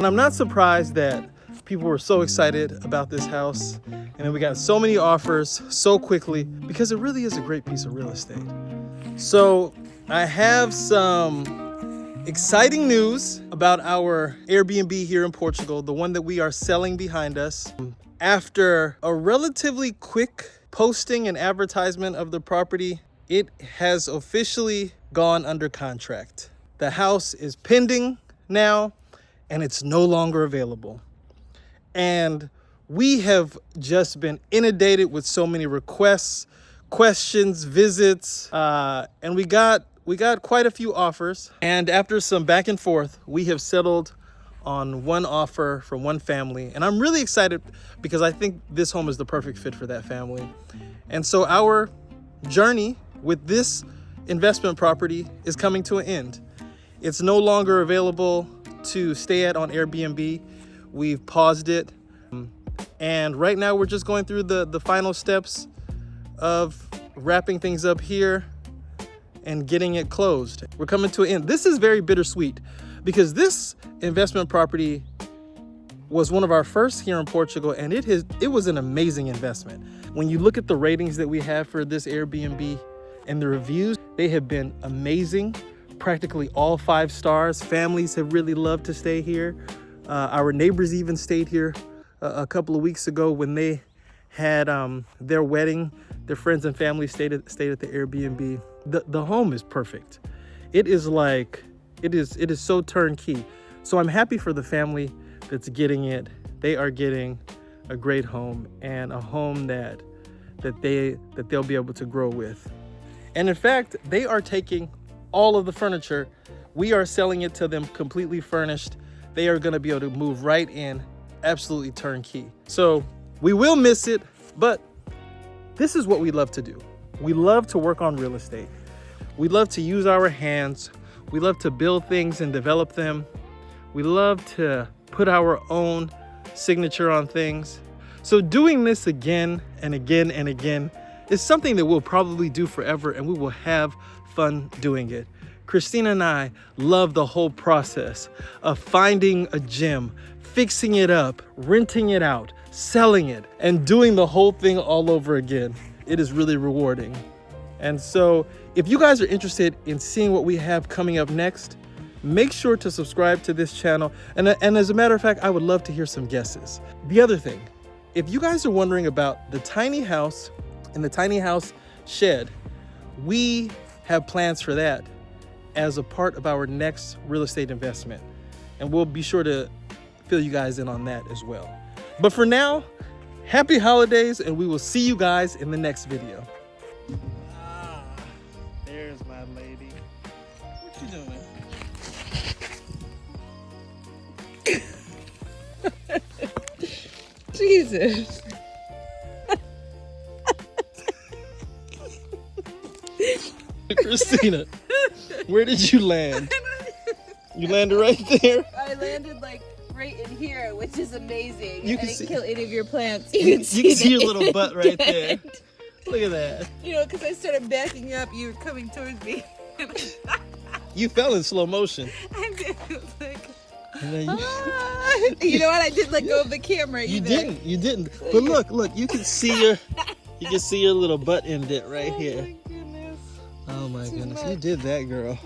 And I'm not surprised that people were so excited about this house. And then we got so many offers so quickly because it really is a great piece of real estate. So I have some exciting news about our Airbnb here in Portugal, the one that we are selling behind us. After a relatively quick posting and advertisement of the property, it has officially gone under contract. The house is pending now, and it's no longer available. And we have just been inundated with so many requests, questions, visits, and we got quite a few offers. And after some back and forth, we have settled on one offer from one family. And I'm really excited because I think this home is the perfect fit for that family. And so our journey with this investment property is coming to an end. It's no longer available to stay at on Airbnb. We've paused it. And right now we're just going through the final steps of wrapping things up here and getting it closed. We're coming to an end. This is very bittersweet because this investment property was one of our first here in Portugal, and it was an amazing investment. When you look at the ratings that we have for this Airbnb and the reviews, they have been amazing. Practically all 5 stars. Families have really loved to stay here. Our neighbors even stayed here a couple of weeks ago when they had their wedding. Their friends and family stayed at the Airbnb. The home is perfect. It is so turnkey. So I'm happy for the family that's getting it. They are getting a great home, and a home that they'll be able to grow with. And in fact, they are taking all of the furniture. We are selling it to them completely furnished. They are going to be able to move right in, absolutely turnkey. So we will miss it, but this is what we love to do. We love to work on real estate. We love to use our hands. We love to build things and develop them. We love to put our own signature on things. So doing this again and again and again is something that we'll probably do forever, and we will have fun doing it. Christina and I love the whole process of finding a gem, fixing it up, renting it out, selling it, and doing the whole thing all over again. It is really rewarding. And so if you guys are interested in seeing what we have coming up next, make sure to subscribe to this channel. And as a matter of fact, I would love to hear some guesses. The other thing, if you guys are wondering about the tiny house and the tiny house shed, we have plans for that as a part of our next real estate investment. And we'll be sure to fill you guys in on that as well. But for now, happy holidays, and we will see you guys in the next video. There's my lady. What you doing? Jesus. Christina, where did you land? You landed right there? I landed like right in here, which is amazing. You I can didn't see- kill any of your plants. You can see the your little butt right there. indent. Look at that. You know, because I started backing up, you were coming towards me. You fell in slow motion. I did. It was like, And then you know what? I didn't let go of the camera you either. You didn't. But look, you can see your little butt indent right here. My goodness. Oh my Too goodness, much. you did that, girl.